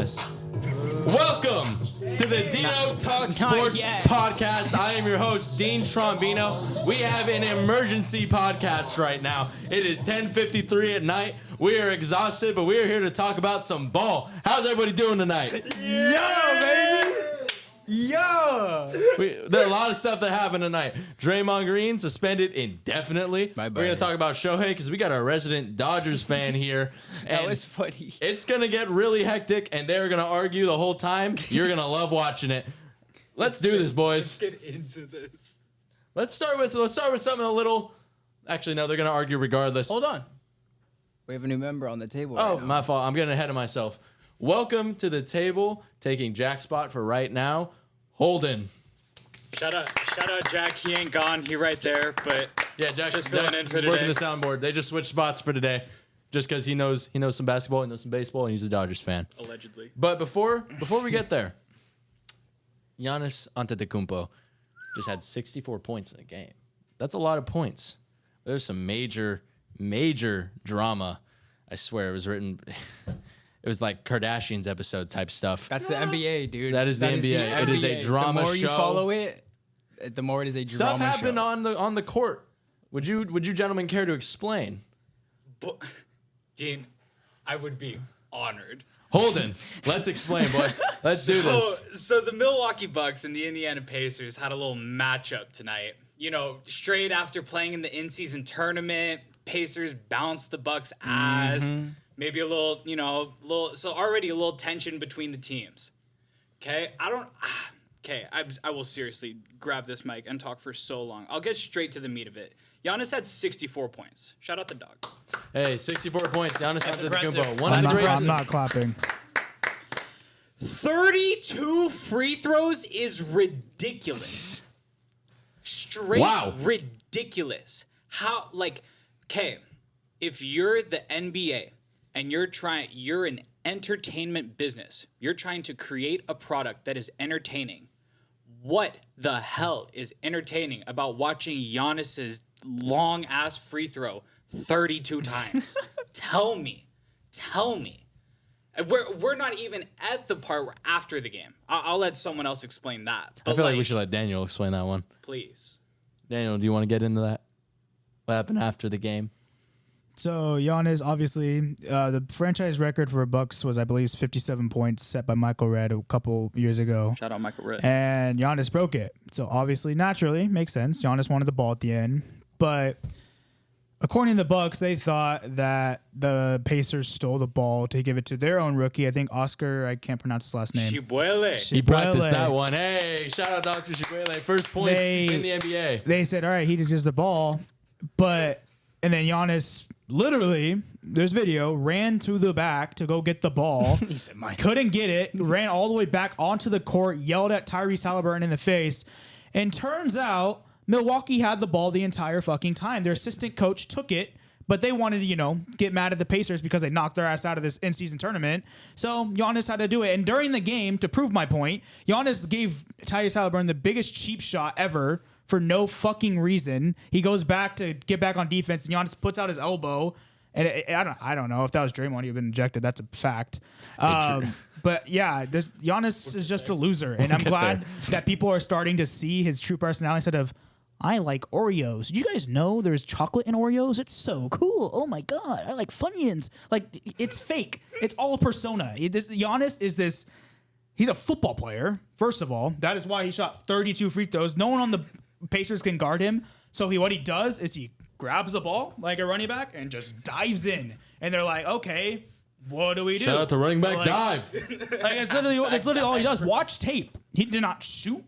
Welcome to the DeanoTalksSports Podcast. I am your host, Dean Trombino. We have an emergency podcast right now. It is 10:53 at night. We are exhausted, but we are here to talk about some ball. How's everybody doing tonight? Yo, baby! Yo! There are a lot of stuff that happened tonight. Draymond Green suspended indefinitely. We're going to talk about Shohei because we got our resident Dodgers fan here. That was funny. It's going to get really hectic, and they're going to argue the whole time. You're going to love watching it. Let's do this, boys. Let's get into this. Let's start with something a little... Actually, no, they're going to argue regardless. Hold on. We have a new member on the table. Oh, right now. my fault. I'm getting ahead of myself. Welcome to the table, taking Jack's spot for right now, Holden. Shout out, Jack. He ain't gone. He right there, but Yeah, Jack's just filling in for today. working the soundboard. They just switched spots for today, just because he knows some basketball, he knows some baseball, and he's a Dodgers fan. Allegedly. But before we get there, Giannis Antetokounmpo just had 64 points in a game. That's a lot of points. There's some major drama. I swear it was written. It was like Kardashians episode type stuff. That's the NBA, dude. That is the NBA. It is a drama show. The more you follow it, the more it is a drama Stuff happened show. on the court. Would you gentlemen care to explain? Dean, I would be honored. Holden, let's explain, boy. Let's do this. So the Milwaukee Bucks and the Indiana Pacers had a little matchup tonight. You know, straight after playing in the in-season tournament, Pacers bounced the Bucks' ass. Maybe a little, so already a little tension between the teams. Okay, I will seriously grab this mic and talk for so long. I'll get straight to the meat of it. Giannis had 64 points. Shout out the dog. Hey, 64 points. Giannis Antetokounmpo. I'm not clapping. 32 free throws is ridiculous. Straight ridiculous. How, if you're the NBA and you're an entertainment business, you're trying to create a product that is entertaining. What the hell is entertaining about watching Giannis's long ass free throw 32 times? Tell me. We're not even at the part where after the game. I'll let someone else explain that. I feel like we should let Daniel explain that one. Please. Daniel, do you want to get into that? What happened after the game? So Giannis, obviously, the franchise record for Bucks was, I believe, 57 points set by Michael Redd a couple years ago. Shout out Michael Redd. And Giannis broke it. So obviously, naturally, makes sense. Giannis wanted the ball at the end. But according to the Bucks, they thought that the Pacers stole the ball to give it to their own rookie. I think Oscar, I can't pronounce his last name. Chibuele. He practiced that one. Hey, shout out to Oscar Chibuele. First points in the NBA. They said, all right, he just gives the ball. And then Giannis, literally, there's video, ran to the back to go get the ball. He said, couldn't get it, ran all the way back onto the court, yelled at Tyrese Halliburton in the face. And turns out Milwaukee had the ball the entire fucking time. Their assistant coach took it, but they wanted to, get mad at the Pacers because they knocked their ass out of this in-season tournament. So Giannis had to do it. And during the game, to prove my point, Giannis gave Tyrese Halliburton the biggest cheap shot ever for no fucking reason. He goes back to get back on defense, and Giannis puts out his elbow. And I don't know if that was Draymond. He'd have been ejected. That's a fact. But yeah, Giannis is just a loser, and I'm glad that people are starting to see his true personality instead of, I like Oreos. Did you guys know there's chocolate in Oreos? It's so cool. Oh my god, I like Funyuns. Like, it's fake. It's all a persona. Giannis is this. He's a football player. First of all, that is why he shot 32 free throws. No one on the Pacers can guard him. So what he does is he grabs the ball like a running back and just dives in. And they're like, okay, what do we do? Shout out to running back dive. It's literally all he does. Watch tape. He did not shoot.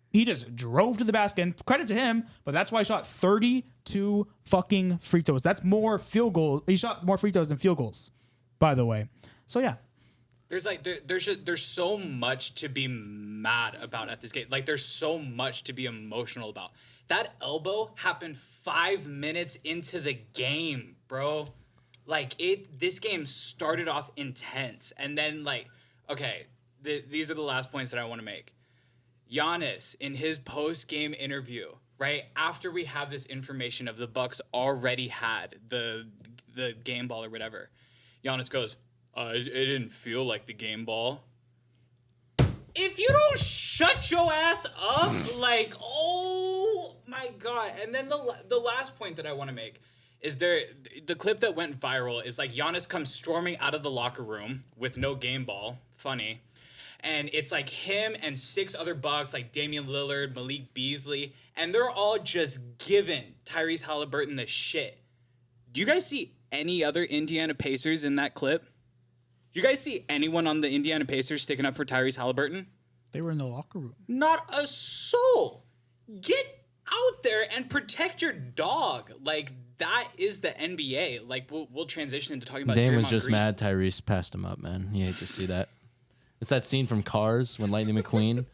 He just drove to the basket. And credit to him, but that's why he shot 32 fucking free throws. That's more field goals. He shot more free throws than field goals, by the way. So yeah. There's so much to be mad about at this game. Like, there's so much to be emotional about. That elbow happened 5 minutes into the game, bro. Like, this game started off intense, and then these are the last points that I want to make. Giannis, in his post-game interview, right after we have this information of the Bucks already had the game ball or whatever, Giannis goes, It didn't feel like the game ball. If you don't shut your ass up, like, oh my God. And then the last point that I want to make is the clip that went viral is like Giannis comes storming out of the locker room with no game ball. Funny. And it's like him and 6 other Bucks, like Damian Lillard, Malik Beasley, and they're all just giving Tyrese Halliburton the shit. Do you guys see any other Indiana Pacers in that clip? Do you guys see anyone on the Indiana Pacers sticking up for Tyrese Halliburton? They were in the locker room. Not a soul. Get out there and protect your dog. Like, that is the NBA. Like, we'll transition into talking about Dame Draymond was just Green. mad Tyrese passed him up, man. You hate to see that. It's that scene from Cars when Lightning McQueen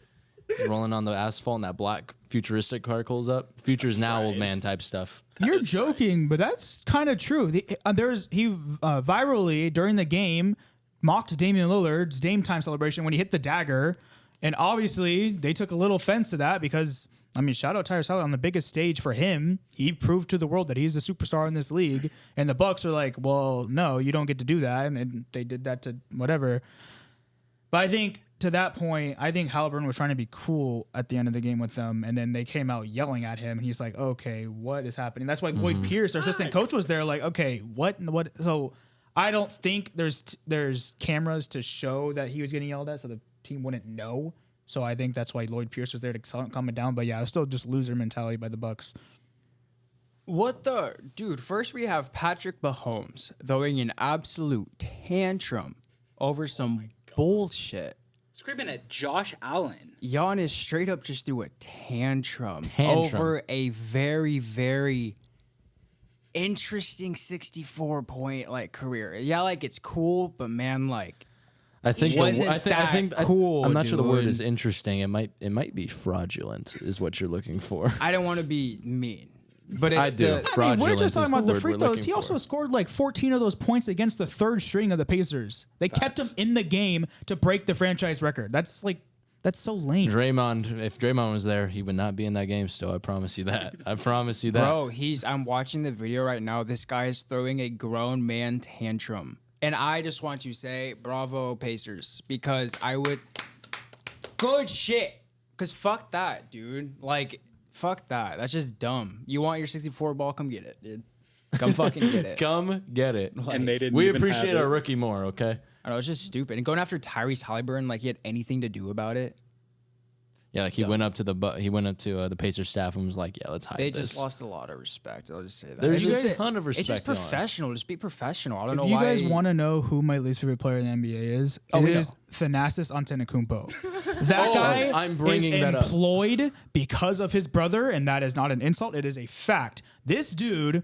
is rolling on the asphalt and that black futuristic car pulls up. Future's now old man type stuff. You're joking, but that's kind of true. He virally during the game mocked Damian Lillard's Dame time celebration when he hit the dagger, and obviously they took a little offense to that because, I mean, shout out Tyrese Halliburton on the biggest stage for him. He proved to the world that he's a superstar in this league, and the Bucks are like, well, no, you don't get to do that, and they did that to whatever. But I think to that point, I think Halliburton was trying to be cool at the end of the game with them, and then they came out yelling at him, and he's like, okay, what is happening? That's why Lloyd Pierce, their assistant coach, was there like, okay, what? So I don't think there's cameras to show that he was getting yelled at, so the team wouldn't know. So I think that's why Lloyd Pierce was there to calm it down. But yeah, it was still just loser mentality by the Bucks. What the dude? First we have Patrick Mahomes throwing an absolute tantrum over some bullshit. Screaming at Josh Allen. Giannis straight up just threw a tantrum over a very, very interesting 64-point like career. Yeah, like it's cool, but man, like I think cool. I'm not sure the word dude. is interesting. It might be fraudulent is what you're looking for. I don't want to be mean, but it's I do. I mean, we're just talking about the free word we're throws. looking He also for. scored like 14 of those points against the third string of the Pacers. They kept him in the game to break the franchise record. That's so lame. Draymond, if Draymond was there, he would not be in that game still. I promise you that. I promise you that. Bro, I'm watching the video right now. This guy is throwing a grown man tantrum. And I just want to say, bravo, Pacers, because good shit. Because fuck that, dude. Like, fuck that. That's just dumb. You want your 64 ball? Come get it, dude. Come fucking get it. Come get it. And they didn't We even appreciate have it. our rookie more, okay? I don't know, it's just stupid. And going after Tyrese Halliburton like he had anything to do about it. Yeah, like he went up to the Pacers staff and was like, "Yeah, let's hide They this." just lost a lot of respect. I'll just say that. There's It's just a ton of It's just respect going on. professional. Just be professional. I don't know If you why. guys want to know who my least favorite player in the NBA is, it we is Thanasis Antetokounmpo. That guy I'm bringing is that up. employed because of his brother, and that is not an insult. It is a fact. This dude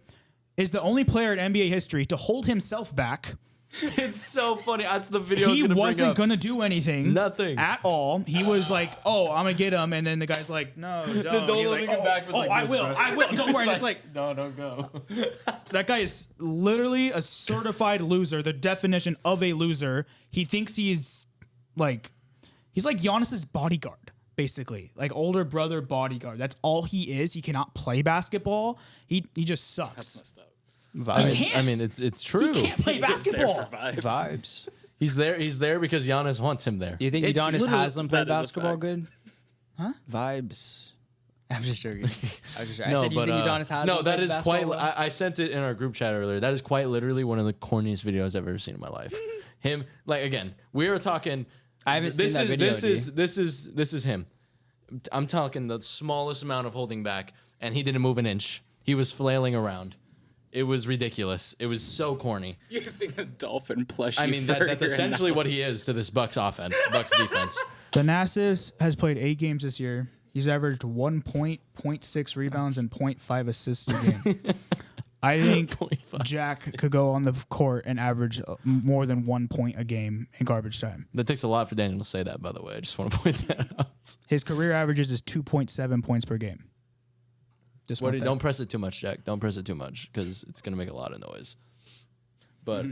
is the only player in NBA history to hold himself back. It's so funny. That's the video. He wasn't going to do anything. Nothing. At all. He was like, oh, I'm going to get him. And then the guy's like, no, don't. Don't He's let like, me come back was like I this, will. bro. I will. Don't worry. And it's like, no, don't go. that guy is literally a certified loser, the definition of a loser. He thinks he's like Giannis's bodyguard, basically. Like older brother bodyguard. That's all he is. He cannot play basketball. He just sucks. Messed up. vibes. I mean, it's true. He can't play He's there basketball. for vibes. Vibes. He's there because Giannis wants him there. Do you think It's Udonis literally- Haslam played that is a basketball fact. good? Huh? Vibes. I'm just joking. I said, do you but, think Udonis Haslam no, that played is quite. basketball well? I sent it in our group chat earlier. That is quite literally one of the corniest videos I've ever seen in my life. Him, like again, we are talking. I haven't seen that video, This is him. I'm talking the smallest amount of holding back, and he didn't move an inch. He was flailing around. It was ridiculous. It was so corny. Using a dolphin plushie. I mean, for that's your essentially what nose. he is to this Bucks offense, Bucks defense. Thanasis has played 8 games this year. He's averaged 1 point, 0.6 rebounds, and 0.5 assists a game. I think 0.5. Jack could go on the court and average more than 1 point a game in garbage time. That takes a lot for Daniel to say that, by the way. I just want to point that out. His career averages is 2.7 points per game. Just want that. Don't press it too much, Jack. Don't press it too much because it's gonna make a lot of noise. But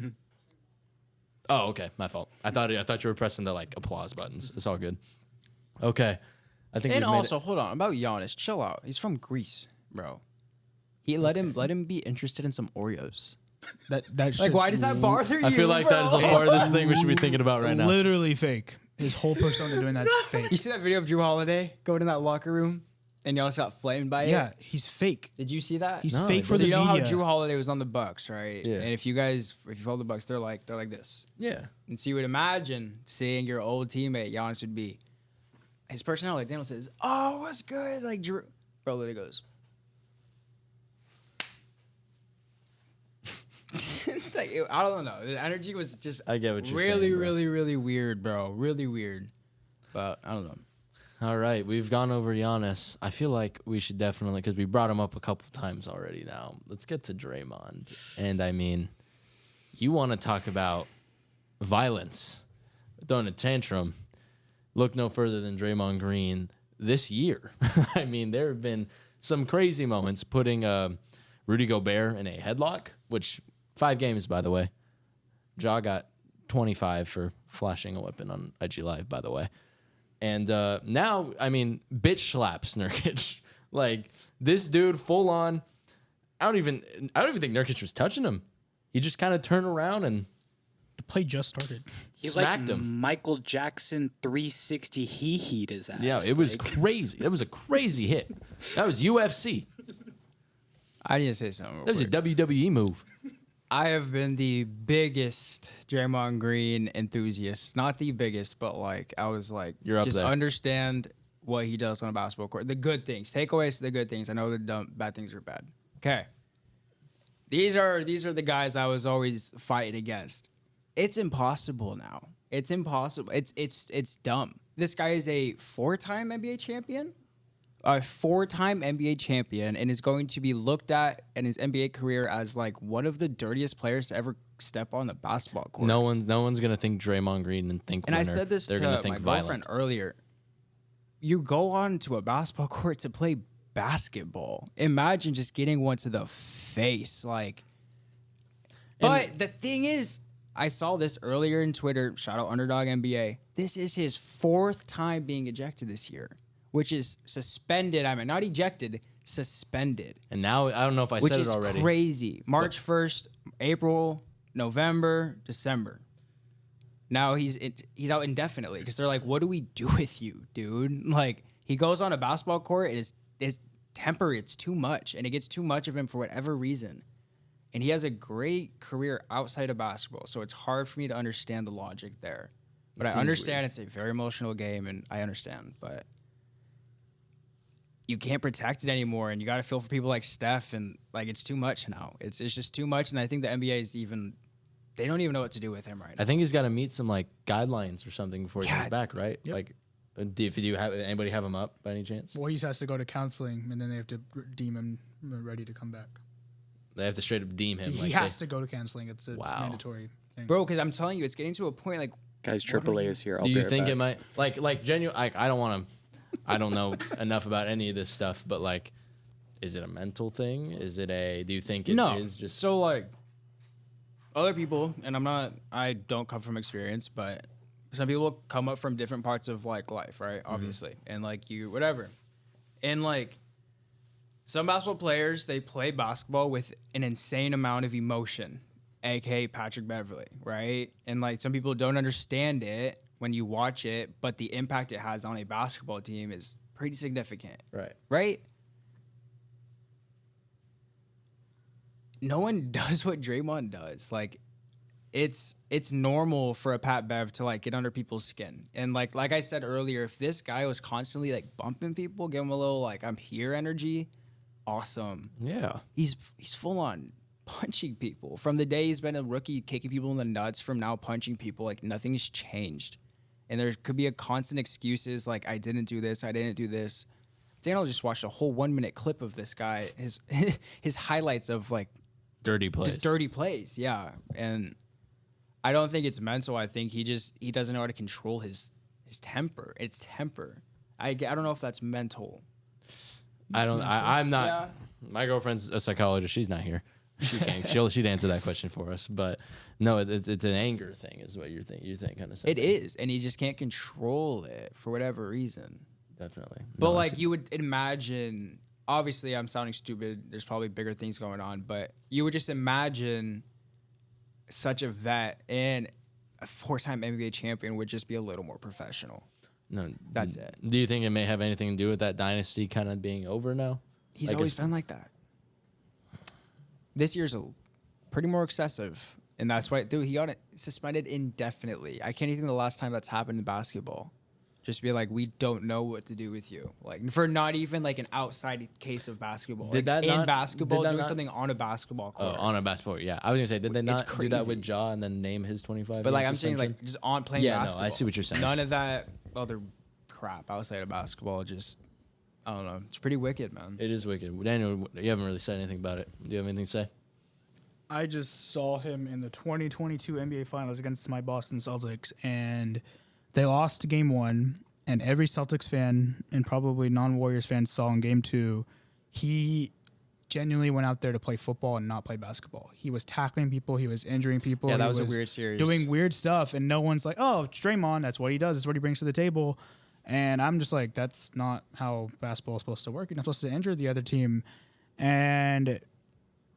oh, okay, my fault. I thought you were pressing the like applause buttons. It's all good. Okay, I think. And we've made also, hold on about Giannis. Chill out. He's from Greece, bro. He let him be interested in some Oreos. That Like, shit's why does that bother you? I feel like that is the bro? farthest thing we should be thinking about right now. literally fake. His whole persona doing that's fake. You see that video of Drew Holiday going in that locker room and Giannis got flamed by it? Yeah, he's fake. Did you see that? He's No, fake I for So the you know media. how Drew Holiday was on the Bucks, right? Yeah. And if you follow the Bucks, they're like this. Yeah. And so you would imagine seeing your old teammate Giannis would be. His personality, Daniel says, "Oh, what's good?" Like Drew, bro, literally goes. Like, I don't know. The energy was just I get what you're really, saying, bro. really, really weird, bro. Really weird. But I don't know. All right, we've gone over Giannis. I feel like we should definitely, because we brought him up a couple times already now. Let's get to Draymond. And I mean, you want to talk about violence, throwing a tantrum. Look no further than Draymond Green this year. I mean, there have been some crazy moments putting Rudy Gobert in a headlock, which 5 games, by the way. Ja got 25 for flashing a weapon on IG Live, by the way. And now, I mean, bitch slaps Nurkic. Like, this dude full on. I don't even think Nurkic was touching him. He just kind of turned around and The play just started. He smacked like him. Michael Jackson 360. He heat his ass. Yeah, it was like, crazy. That was a crazy hit. That was UFC. I need to say something. real That was a quick. WWE move. I have been the biggest Draymond Green enthusiast. Not the biggest, but like I was like, You're up just there. understand what he does on a basketball court. The good things, takeaways to the good things. I know the bad things are bad. Okay, these are the guys I was always fighting against. It's impossible now. It's impossible. It's dumb. This guy is a 4-time NBA champion. A 4-time NBA champion, and is going to be looked at in his NBA career as like one of the dirtiest players to ever step on the basketball court. No one's gonna think Draymond Green and think and winner. I said this They're to gonna my think girlfriend violent. earlier. You go on to a basketball court to play basketball. Imagine just getting one to the face, like. But the thing is, I saw this earlier in Twitter. Shout out Underdog NBA. This is his 4th time being ejected this year, which is suspended. I mean, not ejected, suspended. And now I don't know if I Which said is it already. crazy. March 1st, April, November, December. Now he's out indefinitely because they're like, what do we do with you, dude? Like, he goes on a basketball court, and his temper, it's too much, and it gets too much of him for whatever reason. And he has a great career outside of basketball, so it's hard for me to understand the logic there. But I seems understand it's a very emotional game, and I understand, but you can't protect it anymore, and you got to feel for people like Steph, and like it's too much now. It's just too much, and I think the NBA is they don't even know what to do with him right now. I think he's got to meet some like guidelines or something before he Yeah. comes back, right? Yep. Like, do you have anybody have him up by any chance? Well, he has to go to counseling, and then they have to deem him ready to come back. They have to straight up deem him. He has to go to counseling. It's a Wow. mandatory thing. Bro, because I'm telling you, it's getting to a point like guys, What are AAA you- is here. I'll Do be you right think back. it might like genuine? Like, I don't want to. I don't know enough about any of this stuff, but like, is it a mental thing? Is it a? Do you think it is no. just So like other people, and I don't come from experience, but some people come up from different parts of like life, right? Obviously. And like you, whatever. And like some basketball players, they play basketball with an insane amount of emotion, aka Patrick Beverley, right? And like some people don't understand it when you watch it, but the impact it has on a basketball team is pretty significant. right? Right? No one does what Draymond does. Like, it's normal for a Pat Bev to like get under people's skin. And like I said earlier, if this guy was constantly like bumping people, give him a little like I'm here energy, awesome. Yeah. He's full on punching people. From the day he's been a rookie, kicking people in the nuts, from now punching people, like nothing's changed. And there could be a constant excuses like I didn't do this, I didn't do this. Daniel just watched a whole 1-minute clip of this guy, his highlights of like Dirty plays. just dirty plays, yeah. And I don't think it's mental. I think he doesn't know how to control his temper. It's temper. I don't know if that's mental. I'm not. Yeah. My girlfriend's a psychologist. She's not here. She can't. She'd answer that question for us. But no, it's an anger thing, is what you think kind of. It is, and he just can't control it for whatever reason. Definitely. But No, I like see. you would imagine, obviously I'm sounding stupid. There's probably bigger things going on, but you would just imagine such a vet and a 4-time NBA champion would just be a little more professional. No, That's it. Do you think it may have anything to do with that dynasty kind of being over now? He's Like, always it's- been like that. This year's pretty more excessive, and that's why, dude, he got it suspended indefinitely. I can't even think of the last time that's happened in basketball. Just be like, we don't know what to do with you. Like, for not even like an outside case of basketball. Did like, that in not- basketball, did that doing not- something on a basketball Oh, court? on a basketball. Yeah, I was gonna say, did they It's not do that crazy. with Ja and then name his 25? But like, year I'm saying, suspension? like, just on playing Yeah, no, I basketball. see what you're saying. None of that other crap outside of basketball. Just, I don't know. It's pretty wicked, man. It is wicked. Daniel, you haven't really said anything about it. Do you have anything to say? I just saw him in the 2022 NBA Finals against my Boston Celtics, and they lost Game 1. And every Celtics fan and probably non-Warriors fans saw in Game 2, he genuinely went out there to play football and not play basketball. He was tackling people. He was injuring people. Yeah, that he was a weird series. Doing weird stuff, and no one's like, oh, it's Draymond. That's what he does. That's what he brings to the table. And I'm just like, that's not how basketball is supposed to work. You're not supposed to injure the other team. And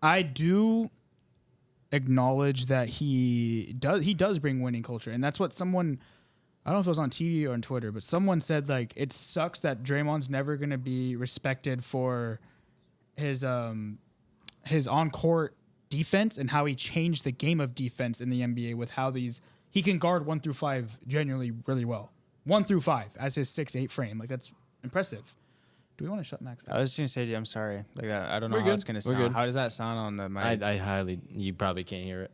I do acknowledge that he does bring winning culture, and that's what someone, I don't know if it was on TV or on Twitter, but someone said like it sucks that Draymond's never going to be respected for his on court defense and how he changed the game of defense in the NBA with how he can guard 1 through 5 genuinely really well. 1 through 5 as his 6'8" frame. Like, that's impressive. Do we want to shut Max down? I was just gonna say, I'm sorry. Like, I don't know We're how good. it's gonna We're sound. good. How does that sound on the mic? I highly, you probably can't hear it.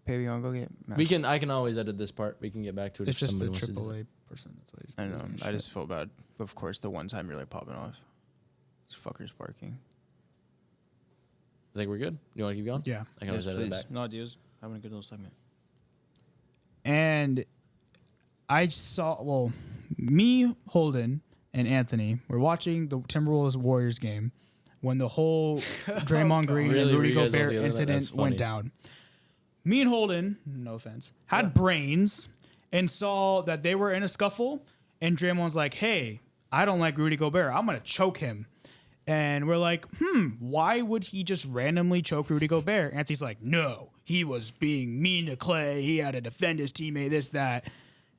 Baby, you wanna go get Max? I can always edit this part. We can get back to it It's if just the somebody wants to do it. AAA person. That's why he's I know. doing I shit. just feel bad. Of course, the one time you're like popping off. This fucker's barking. I think we're good. You want to keep going? Yeah. I can always edit it back. No, dude, having a good little segment. And I saw, me, Holden, and Anthony were watching the Timberwolves Warriors game when the whole Draymond Green Really? and Rudy Were you guys on Gobert the other side? incident That's went funny. down. Me and Holden, no offense, had brains and saw that they were in a scuffle, and Draymond's like, hey, I don't like Rudy Gobert. I'm going to choke him. And we're like, why would he just randomly choke Rudy Gobert? Anthony's like, no, he was being mean to Clay. He had to defend his teammate, this, that.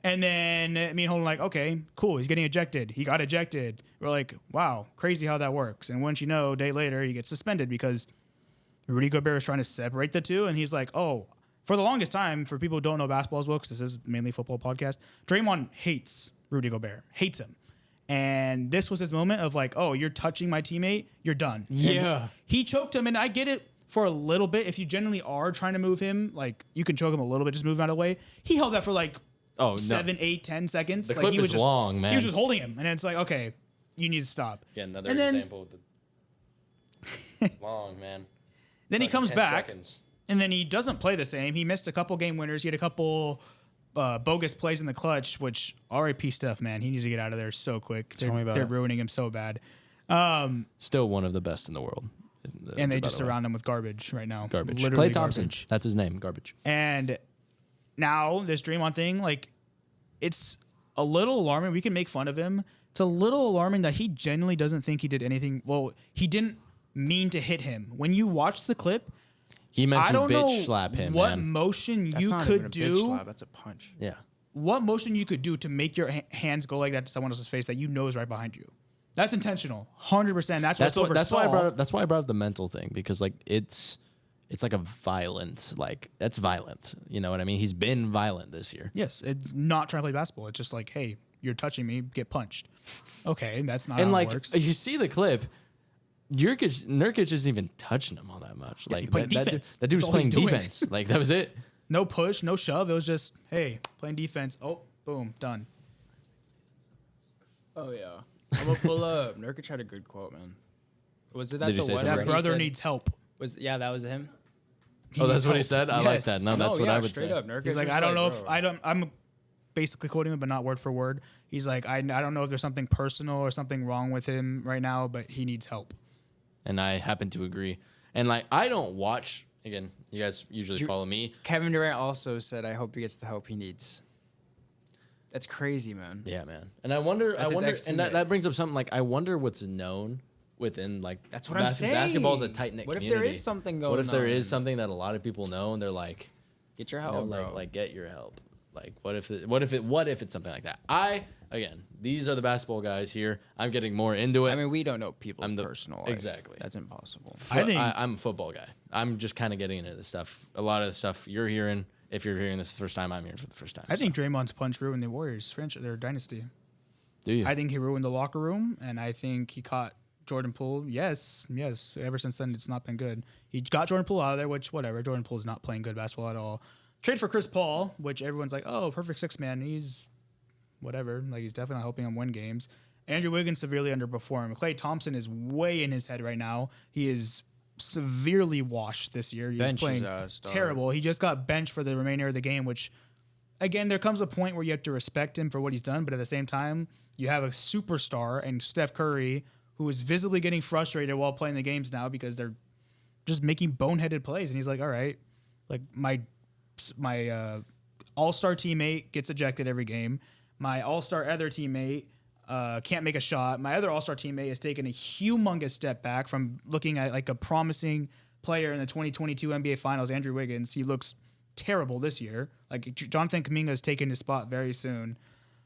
And then me and Holden like, okay, cool. He's getting ejected. He got ejected. We're like, wow, crazy how that works. And once you know, a day later, he gets suspended because Rudy Gobert is trying to separate the two. And he's like, oh, for the longest time, for people who don't know basketball as well, because this is mainly a football podcast, Draymond hates Rudy Gobert, hates him. And this was his moment of like, oh, you're touching my teammate, you're done. Yeah. And he choked him, and I get it for a little bit. If you genuinely are trying to move him, like, you can choke him a little bit, just move him out of the way. He held that for like Oh, no. 7, 8, 10 seconds. The Like, clip he was is just long, man. He was just holding him, and it's like, okay, you need to stop. Again, another And then- example with the long, man. Then he Fucking comes 10 back, seconds. and then he doesn't play the same. He missed a couple game winners. He had a couple bogus plays in the clutch, which RIP Steph, man. He needs to get out of there so quick. Tell me about They're it. ruining him so bad. Still one of the best in the world. And they by just the way. surround him with garbage right now. Garbage. Literally Klay Thompson. garbage. That's his name. Garbage. And now this Draymond thing, like, it's a little alarming. We can make fun of him. It's a little alarming that he genuinely doesn't think he did anything. Well, he didn't mean to hit him. When you watch the clip, He meant I to don't know bitch slap him, what man. motion That's you not even could a bitch do. slap, that's a punch. Yeah. What motion you could do to make your hands go like that to someone else's face that you know is right behind you. That's intentional. 100%. That's That's why I oversaw. brought up. That's why I brought up the mental thing, because like it's like a violent, like that's violent. You know what I mean? He's been violent this year. Yes, it's not trying to play basketball. It's just like, hey, you're touching me, get punched. Okay, that's not And how like it works. you see the clip, Nurkic isn't even touching him all that much. he Like played that defense. dude was That's all he's playing doing. defense. Like that was it. No push, no shove. It was just, hey, playing defense. Oh, boom, done. Oh yeah. I'm gonna pull up. Nurkic had a good quote, man. Was it that Did he the say one? something? where That he brother said- needs help. that was him. Oh, that's needs what he help. said. I like Yes. that. No, that's what yeah, I would straight say. up. Nurkic He's like, was I don't know if bro. I'm basically quoting him, but not word for word. He's like, I don't know if there's something personal or something wrong with him right now, but he needs help. And I happen to agree. And like I don't watch. Again, you guys usually follow me. Kevin Durant also said, "I hope he gets the help he needs." That's crazy, man. Yeah, man. And I wonder, That's his and ex-teammate. that brings up something like I wonder what's known within like That's what I'm saying. Basketball is a tight knit. What if community. there is something going What if there on? is something that a lot of people know and they're like, Get your you help, know, bro. like get your help. Like what if it's something like that? Again, these are the basketball guys here. I'm getting more into it. I mean, we don't know people's personal life. Exactly. That's impossible. I'm a football guy. I'm just kind of getting into this stuff. A lot of the stuff you're hearing, if you're hearing this the first time, I'm hearing for the first time. I think Draymond's punch ruined the Warriors' franchise, their dynasty. Do you? I think he ruined the locker room, and I think he caught Jordan Poole. Yes. Ever since then, it's not been good. He got Jordan Poole out of there, which, whatever. Jordan Poole's not playing good basketball at all. Trade for Chris Paul, which everyone's like, oh, perfect six-man. He's whatever. Like, he's definitely not helping him win games. Andrew Wiggins severely underperformed. Klay Thompson is way in his head right now. He is severely washed this year. He's playing terrible. He just got benched for the remainder of the game, which, again, there comes a point where you have to respect him for what he's done, but at the same time, you have a superstar and Steph Curry who is visibly getting frustrated while playing the games now because they're just making boneheaded plays. And he's like, all right, like my all-star teammate gets ejected every game. My all-star other teammate can't make a shot. My other all-star teammate has taken a humongous step back from looking at like a promising player in the 2022 NBA Finals, Andrew Wiggins. He looks terrible this year. Like Jonathan Kuminga has taken his spot very soon.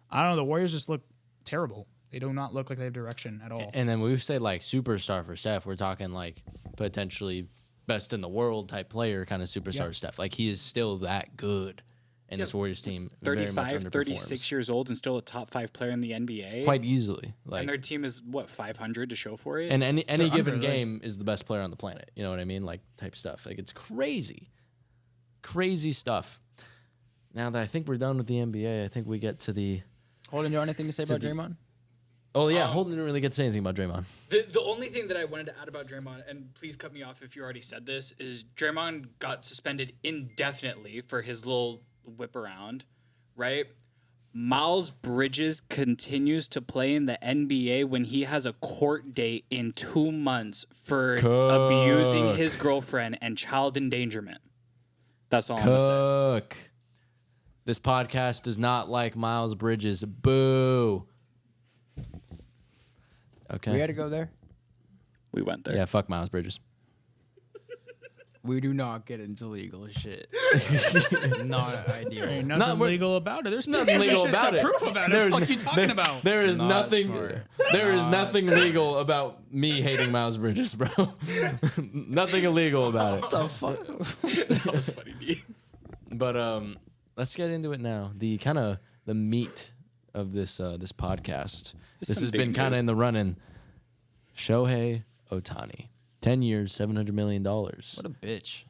I don't know. The Warriors just look terrible. They do not look like they have direction at all. And then when we say like superstar for Steph, we're talking like potentially best in the world type player kind of superstar Steph. Like he is still that good. And this Warriors team 35, 36 years old and still a top 5 player in the NBA. Quite easily. Like, and their team is, 500 to show for it? And any given game is the best player on the planet. You know what I mean? Like type stuff. Like it's crazy. Crazy stuff. Now that I think we're done with the NBA, I think we get to the... Holden, you have anything to say about Draymond? Oh, yeah. Holden didn't really get to say anything about Draymond. The only thing that I wanted to add about Draymond, and please cut me off if you already said this, is Draymond got suspended indefinitely for his little whip around, right? Miles Bridges continues to play in the NBA when he has a court date in 2 months for abusing his girlfriend and child endangerment. That's all I'm going to say. This podcast does not like Miles Bridges. Boo. Okay. We had to go there. We went there. Yeah, fuck Miles Bridges. We do not get into legal shit. Not ideal. Ain't nothing legal about it. There's nothing legal about it. Proof about it. What the fuck you talking about? There is Not nothing. smart. There is nothing legal about me hating Miles Bridges, bro. Nothing illegal about it. What the fuck? That was funny, D. But let's get into it now. The kind of the meat of this podcast. This has been kind of in the running. Shohei Ohtani, 10 years, $700 million. What a bitch.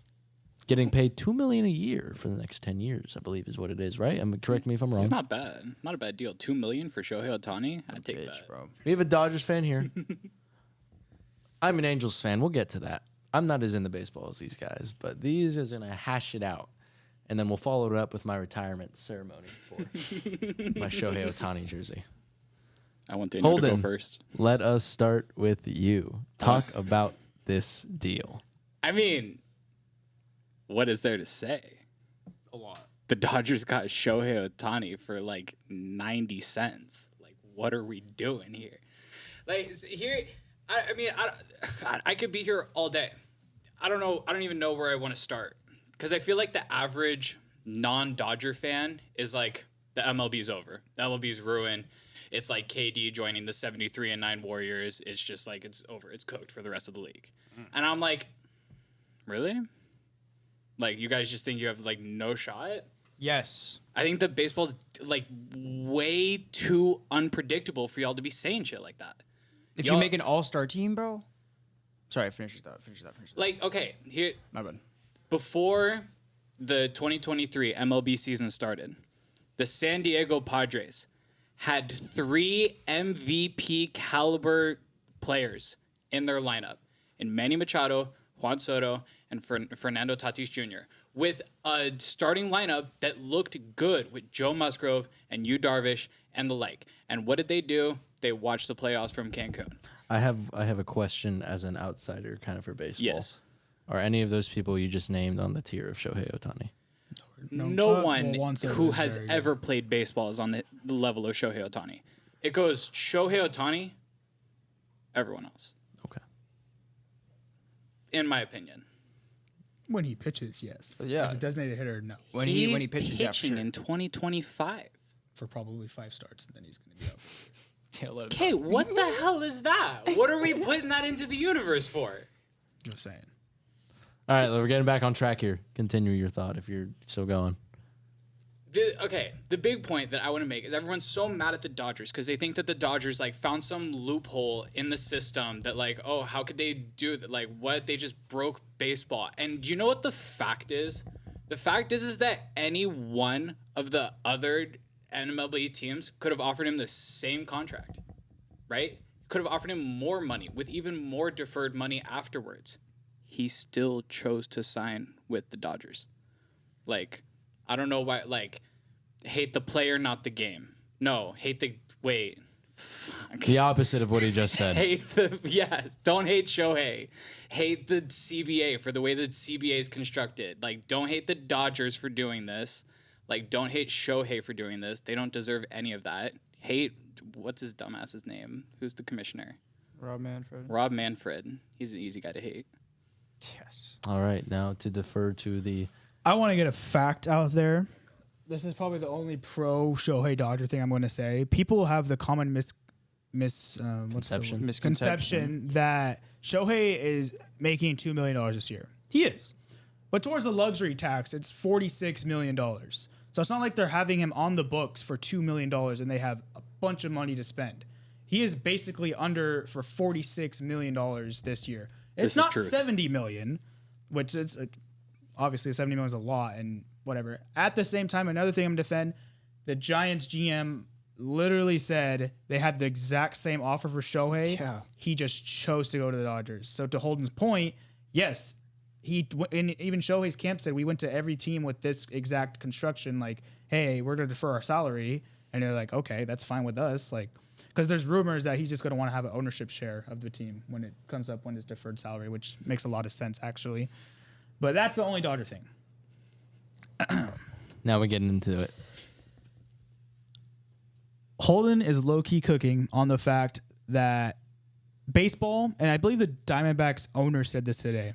Getting paid $2 million a year for the next 10 years, I believe, is what it is, right? Correct me if I'm wrong. It's not bad. Not a bad deal. $2 million for Shohei Ohtani. I'd take that, bro. We have a Dodgers fan here. I'm an Angels fan. We'll get to that. I'm not as into baseball as these guys, but these is gonna hash it out, and then we'll follow it up with my retirement ceremony for my Shohei Ohtani jersey. I want Daniel to go Holden, first. let us start with you. Talk about this deal. I mean, what is there to say? A lot. The Dodgers got Shohei Ohtani for like 90 cents. Like, what are we doing here? Like, here, I could be here all day. I don't know. I don't even know where I want to start. Because I feel like the average non-Dodger fan is like, the MLB's over. The MLB's ruined. It's like KD joining the 73-9 Warriors. It's just like, it's over. It's cooked for the rest of the league. And I'm like, really? Like, you guys just think you have like no shot? Yes. I think that baseball's like way too unpredictable for y'all to be saying shit like that. If you make an all-star team, bro. Sorry, finish that. Like, okay, here, My bad. before the 2023 MLB season started, the San Diego Padres had 3 MVP caliber players in their lineup, in Manny Machado, Juan Soto, and Fernando Tatis Jr., with a starting lineup that looked good with Joe Musgrove and Yu Darvish and the like. And what did they do? They watched the playoffs from Cancun. I have a question as an outsider kind of for baseball. Yes. Are any of those people you just named on the tier of Shohei Ohtani? No one Juan Soto who is has very ever played baseball is on the level of Shohei Ohtani. It goes Shohei Ohtani, everyone else. Okay. in my opinion. When he pitches, yes. Yeah. As a designated hitter, no. When He's he pitches, yeah, for pitching sure. in 2025. For probably 5 starts, and then he's going to be out. Okay, what the hell is that? What are we putting that into the universe for? Just saying. All right, we're getting back on track here. Continue your thought if you're still going. The big point that I want to make is everyone's so mad at the Dodgers because they think that the Dodgers like found some loophole in the system that like, oh, how could they do that? Like, what? They just broke baseball. And you know what the fact is? The fact is that any one of the other MLB teams could have offered him the same contract, right? Could have offered him more money with even more deferred money afterwards. He still chose to sign with the Dodgers. Like, I don't know why, like, hate the player, not the game. No, hate the, wait. Fuck. The opposite of what he just said. Don't hate Shohei. Hate the CBA for the way that CBA is constructed. Like, don't hate the Dodgers for doing this. Like, don't hate Shohei for doing this. They don't deserve any of that. Hate, what's his dumbass's name? Who's the commissioner? Rob Manfred. Rob Manfred. He's an easy guy to hate. Yes. All right, now to defer to the... I want to get a fact out there. This is probably the only pro Shohei Dodger thing I'm going to say. People have the common misconception that Shohei is making $2 million this year. He is. But towards the luxury tax, it's $46 million. So it's not like they're having him on the books for $2 million and they have a bunch of money to spend. He is basically under for $46 million this year. It's not $70 million, which it's obviously $70 million is a lot and whatever. At the same time, another thing I'm going to defend, the Giants GM literally said they had the exact same offer for Shohei. Yeah. He just chose to go to the Dodgers. So to Holden's point, yes, even Shohei's camp said we went to every team with this exact construction, like, hey, we're going to defer our salary. And they're like, okay, that's fine with us. Like, because there's rumors that he's just going to want to have an ownership share of the team when it comes up when it's deferred salary, which makes a lot of sense, actually. But that's the only Dodger thing. Now we're getting into it. Holden is low-key cooking on the fact that baseball, and I believe the Diamondbacks owner said this today,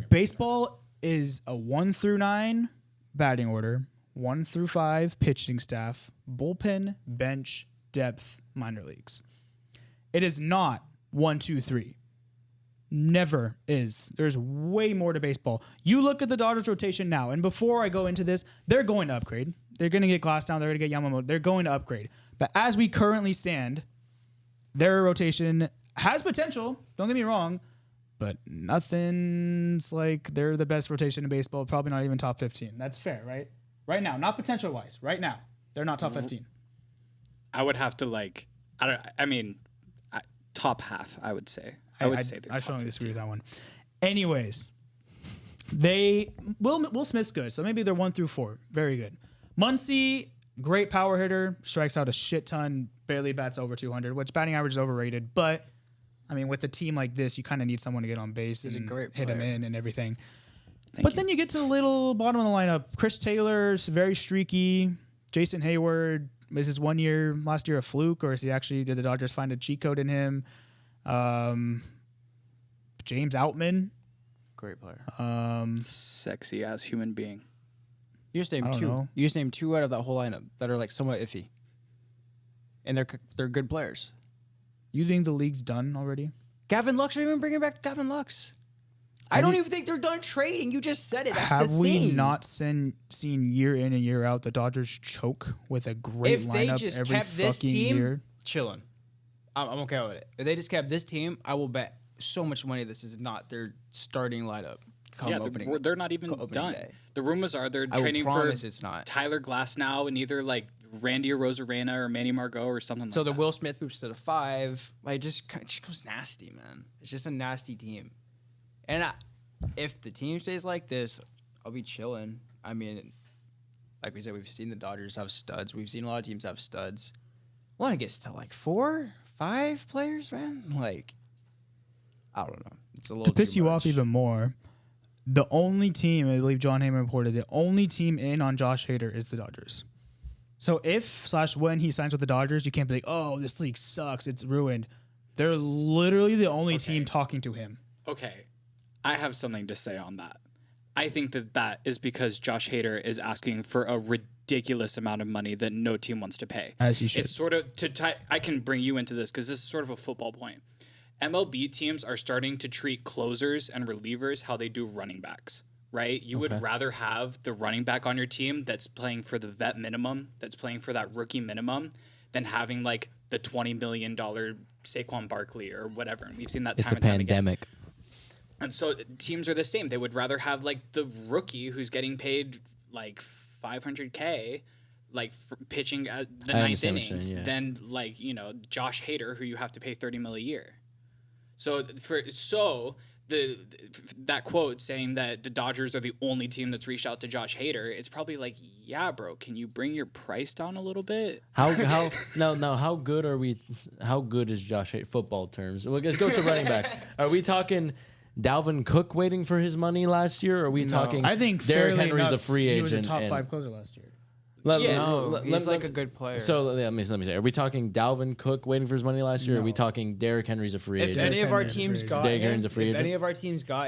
baseball is a 1 through 9 batting order, 1 through 5 pitching staff, bullpen, bench, depth, minor leagues. It is not 1, 2, 3. Never is. There's way more to baseball. You look at the Dodgers rotation now, and before I go into this, they're going to upgrade. They're going to get Glassdown. They're going to get Yamamoto. They're going to upgrade. But as we currently stand, their rotation has potential. Don't get me wrong. But nothing's like they're the best rotation in baseball. Probably not even top 15. That's fair, right? Right now. Not potential-wise. Right now. They're not top 15. I would have to top half, I would say. I strongly disagree with that one. Anyways, Will Smith's good, so maybe they're 1 through 4. Very good. Muncy, great power hitter, strikes out a shit ton, barely bats over 200, which batting average is overrated. But I mean, with a team like this, you kind of need someone to get on base and hit him in and everything. Then you get to the little bottom of the lineup. Chris Taylor's very streaky. Jason Hayward, is his last year a fluke, or did the Dodgers find a cheat code in him? James Outman, great player, sexy ass human being. You just named 2. You just named 2 out of that whole lineup that are like somewhat iffy, and they're good players. You think the league's done already? Gavin Lux, are you even bringing back Gavin Lux? I don't even think they're done trading. You just said it. That's the thing. Have we not seen year in and year out the Dodgers choke with a great lineup every fucking year? If they just kept this team chilling, I'm okay with it. If they just kept this team, I will bet so much money this is not their starting lineup. They're not even done. Day. The rumors are they're training for it's not. Tyler Glasnow and either like Randy Arozarena or Manny Margot or something so like that. So the Will Smith moves to the 5. Like, it just goes nasty, man. It's just a nasty team. And if the team stays like this, I'll be chilling. I mean, like we said, we've seen the Dodgers have studs. We've seen a lot of teams have studs. When it gets to like 4, 5 players, man, like, I don't know. It's a little to piss too you much. off even more. The only team, I believe John Heyman reported, the only team in on Josh Hader is the Dodgers. So when he signs with the Dodgers, you can't be like, oh, this league sucks. It's ruined. They're literally the only team talking to him. Okay. I have something to say on that. I think that is because Josh Hader is asking for a ridiculous amount of money that no team wants to pay. As he should. It's sort of I can bring you into this because this is sort of a football point. MLB teams are starting to treat closers and relievers how they do running backs, right? You would rather have the running back on your team that's playing for the vet minimum, that's playing for that rookie minimum, than having like the $20 million Saquon Barkley or whatever. And we've seen that time and time again. It's a pandemic. And so teams are the same. They would rather have like the rookie who's getting paid like $500K, like for pitching at the ninth inning, than like, you know, Josh Hader, who you have to pay $30 million a year. So that quote saying that the Dodgers are the only team that's reached out to Josh Hader, it's probably like, yeah, bro, can you bring your price down a little bit? How good are we? How good is Josh Hader football terms? Well, let's go to running backs. Are we talking Dalvin Cook waiting for his money last year? Or are we talking? I think Derrick fairly Henry's enough, a free agent. He was a top 5 closer last year. He's like a good player. So let me say, are we talking Dalvin Cook waiting for his money last year? Or are we talking Derrick Henry's a free If agent? any of our teams got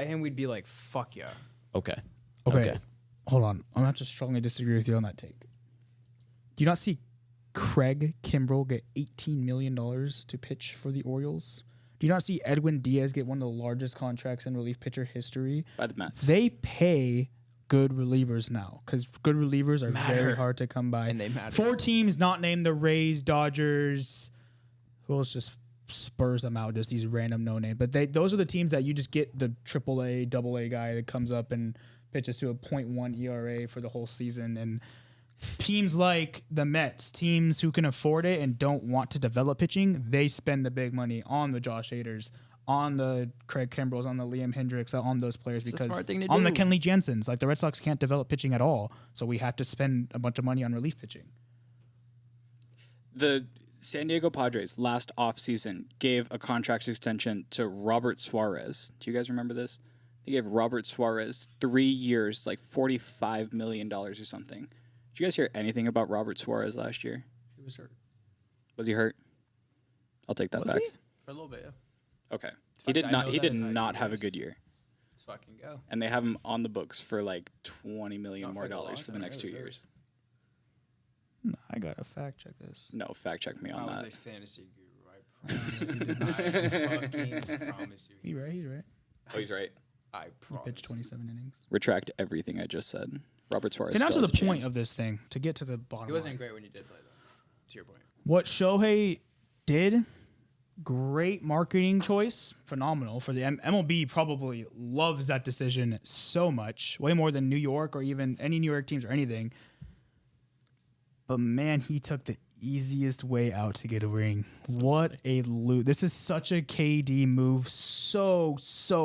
him, we'd be like, fuck yeah. Okay. Hold on. I'm not just strongly disagree with you on that take. Do you not see Craig Kimbrell get $18 million to pitch for the Orioles? Do you not see Edwin Diaz get one of the largest contracts in relief pitcher history? By the Mets. They pay good relievers now because good relievers are very hard to come by. And they matter. 4 teams not named the Rays, Dodgers. Who else just spurs them out? Just these random no name. But those are the teams that you just get the AAA, AA guy that comes up and pitches to a 0.1 ERA for the whole season. And teams like the Mets, teams who can afford it and don't want to develop pitching, they spend the big money on the Josh Haders, on the Craig Kimbrells, on the Liam Hendricks, on those players because on the Kenley Jensens, like the Red Sox can't develop pitching at all, so we have to spend a bunch of money on relief pitching. The San Diego Padres last offseason gave a contract extension to Robert Suarez. Do you guys remember this? They gave Robert Suarez 3 years, like $45 million or something. Did you guys hear anything about Robert Suarez last year? He was hurt. Was he hurt? I'll take that back. He? For a little bit, yeah. Okay. He did not have a good year. Let's fucking go. And they have him on the books for like $20 million more dollars for the next 2 years. No, I gotta fact check this. No, fact check me on that. I was a fantasy guru. I promise you. He's right. Oh, he's right. I promise. He pitched 27 innings. Retract everything I just said. Robert Suarez. And now to still the has a point chance. of this thing, to get to the bottom. He wasn't line. great when you did play, though. To your point. What Shohei did, great marketing choice, phenomenal for the MLB. Probably loves that decision so much, way more than New York or even any New York teams or anything. But man, he took the easiest way out to get a ring. What a loot! This is such a KD move, so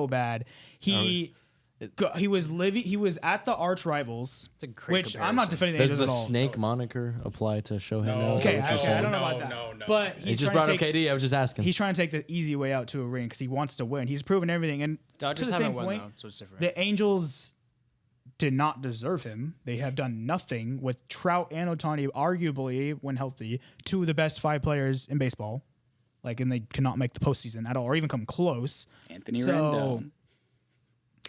bad. He was at the arch rivals, which I'm not defending the Does Angels the at all. snake moniker apply to Shohei? No. Okay, I don't know about that. No. But He just brought up KD. I was just asking. He's trying to take the easy way out to a ring because he wants to win. He's proven everything. And Dodgers to the haven't same won, point, though, so it's different. the Angels did not deserve him. They have done nothing with Trout and Ohtani, arguably, when healthy, 2 of the best 5 players in baseball. And they cannot make the postseason at all or even come close. Anthony Rendon.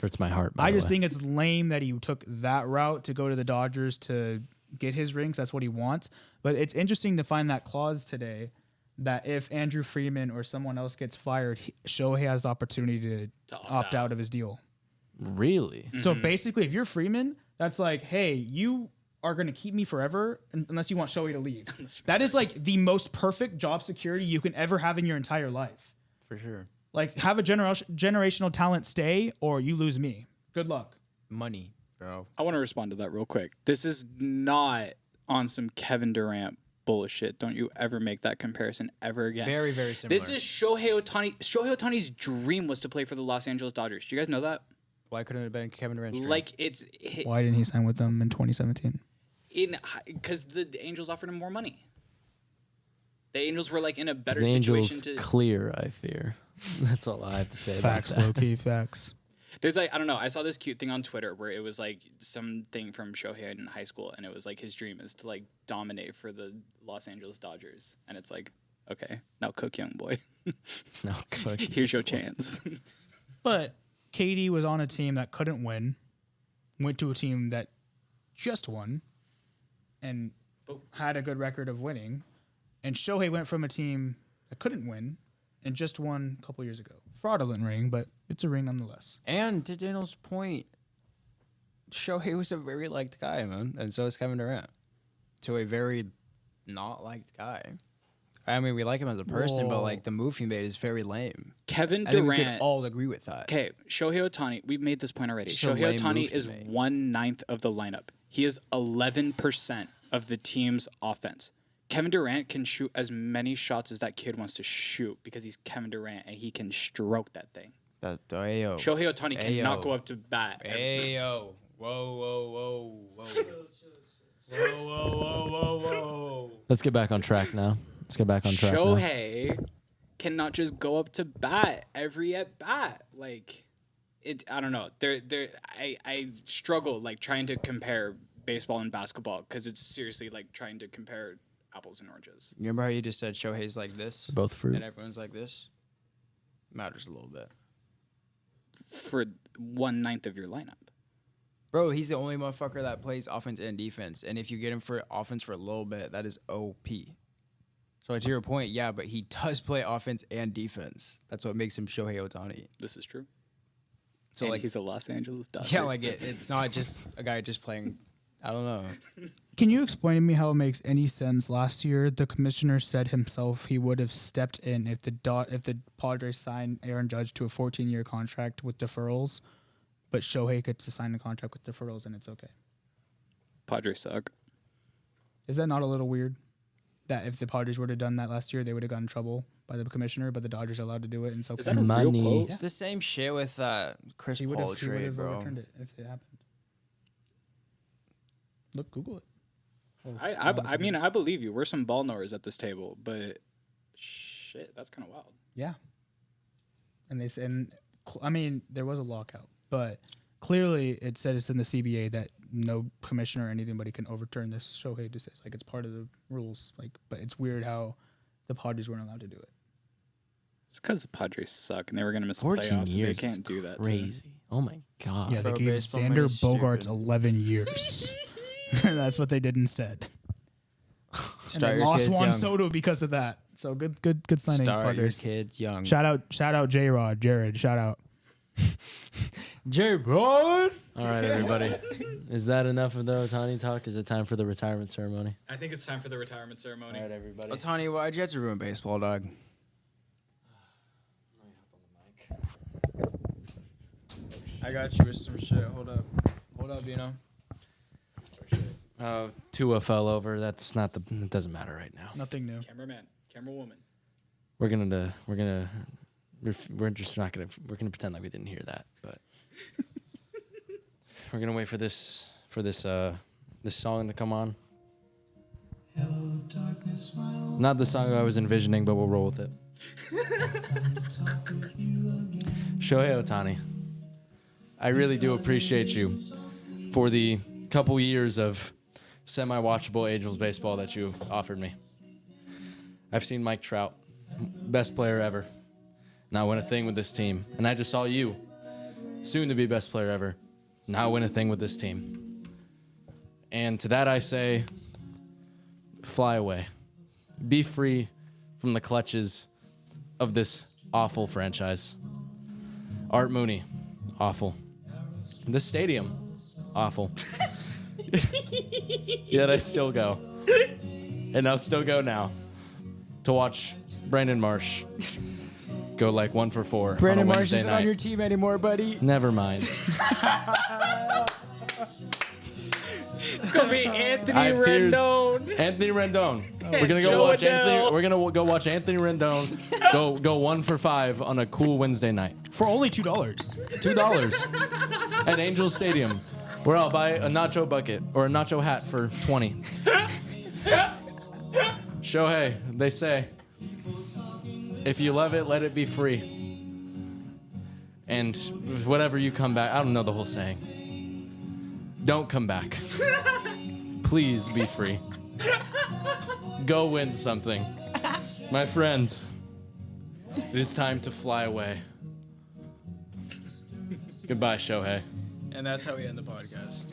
Hurts my heart. I just think it's lame that he took that route to go to the Dodgers to get his rings. That's what he wants. But it's interesting to find that clause today that if Andrew Freeman or someone else gets fired, Shohei has the opportunity to opt out of his deal. Really? Mm-hmm. So basically, if you're Freeman, that's like, hey, you are going to keep me forever unless you want Shohei to leave. That is like the most perfect job security you can ever have in your entire life. For sure. Like, have a generational talent stay or you lose me. Good luck. Money, bro. I want to respond to that real quick. This is not on some Kevin Durant bullshit. Don't you ever make that comparison ever again. Very, very similar. This is Shohei Ohtani. Shohei Ohtani's dream was to play for the Los Angeles Dodgers. Do you guys know that? Why couldn't it have been Kevin Durant's dream? Like, it's... Why didn't he sign with them in 2017? Because the Angels offered him more money. The Angels were like in a better the situation Angels to clear. I fear. That's all I have to say. Facts, about that. low key facts. There's like, I don't know. I saw this cute thing on Twitter where it was like something from Shohei in high school, and it was like his dream is to like dominate for the Los Angeles Dodgers, and it's like, okay, now cook, young boy. No, cook. Here's your chance. But KD was on a team that couldn't win, went to a team that just won, and had a good record of winning. And Shohei went from a team that couldn't win and just won a couple years ago. Fraudulent ring, but it's a ring nonetheless. And to Daniel's point, Shohei was a very liked guy, man. And so is Kevin Durant. To a very not liked guy. I mean, we like him as a person, but like the move he made is very lame. Kevin I think we Durant. could all agree with that. Okay, Shohei Ohtani. We've made this point already. It's a Shohei lame Ohtani move to is make. 1/9 of the lineup. He is 11% of the team's offense. Kevin Durant can shoot as many shots as that kid wants to shoot because he's Kevin Durant and he can stroke that thing. Ayo. Shohei Ohtani cannot Ayo. go up to bat. Ayo. Whoa. Whoa. Let's get back on track now. Shohei cannot just go up to bat every at bat. Like it, I don't know. I struggle like trying to compare baseball and basketball because it's seriously like trying to compare apples and oranges. You remember how you just said Shohei's like this? Both fruit. And everyone's like this? Matters a little bit. For 1/9 of your lineup. Bro, he's the only motherfucker that plays offense and defense. And if you get him for offense for a little bit, that is OP. So to your point, yeah, but he does play offense and defense. That's what makes him Shohei Ohtani. This is true. So And like, he's a Los Angeles Dodger. yeah, like it's not just a guy just playing. I don't know. Can you explain to me how it makes any sense? Last year, the commissioner said himself he would have stepped in if the Padres signed Aaron Judge to a 14-year contract with deferrals, but Shohei gets to sign a contract with deferrals and it's okay. Padres suck. Is that not a little weird? That if the Padres would have done that last year, they would have gotten in trouble by the commissioner, but the Dodgers are allowed to do it, and so Is that a real Money. quote? It's the same shit with Chris he would Paul have trade, bro. overturned it if it happened. Look, Google it. I mean, I believe you. We're some ball knowers at this table, but shit, that's kind of wild. Yeah. And they said, I mean, there was a lockout, but clearly it says in the CBA that no commissioner or anybody can overturn this Shohei decision. Like it's part of the rules. Like, but it's weird how the Padres weren't allowed to do it. It's because the Padres suck and they were going to miss the 14 playoffs. And years. they can't do that. to Crazy. Oh my god. Yeah, they Bro, gave baseball Xander money's Bogaerts stupid. 11 years. That's what they did instead. And Start they your lost kids Juan young. Soto because of that. So good signing, Start your Padres. kids young. Shout out J-Rod, Jared. Shout out. J-Rod. All right, everybody. Is that enough of the Ohtani talk? Is it time for the retirement ceremony? I think it's time for the retirement ceremony. All right, everybody. Ohtani, why'd you have to ruin baseball, dog? I got you with some shit. Hold up, Dino. Tua fell over. That's not the. It doesn't matter right now. Nothing new. Cameraman, camerawoman. We're just not gonna. We're gonna pretend like we didn't hear that, but we're gonna wait for this song to come on. Hello, darkness, my old Not the song I was envisioning, but we'll roll with it. talk with you again. Shohei Ohtani, I really do appreciate you for the couple years of semi-watchable Angels baseball that you offered me. I've seen Mike Trout, best player ever, not win a thing with this team. And I just saw you, soon to be best player ever, not win a thing with this team. And to that I say, fly away. Be free from the clutches of this awful franchise. Art Mooney, awful. This stadium, awful. Yet I still go. And I'll still go now to watch Brandon Marsh go like 1 for 4 Brandon on a Marsh Wednesday isn't night. on your team anymore, buddy. Never mind. It's gonna be Anthony I have tears. Rendon. Anthony Rendon. We're gonna go Joe watch Adele. Anthony. We're gonna go watch Anthony Rendon go 1 for 5 on a cool Wednesday night. For only $2. $2 at Angels Stadium, where I'll buy a nacho bucket or a nacho hat for $20. Shohei, they say, if you love it, let it be free. And whatever you come back, I don't know the whole saying. Don't come back. Please be free. Go win something. My friends, it is time to fly away. Goodbye, Shohei. And that's how we end the podcast.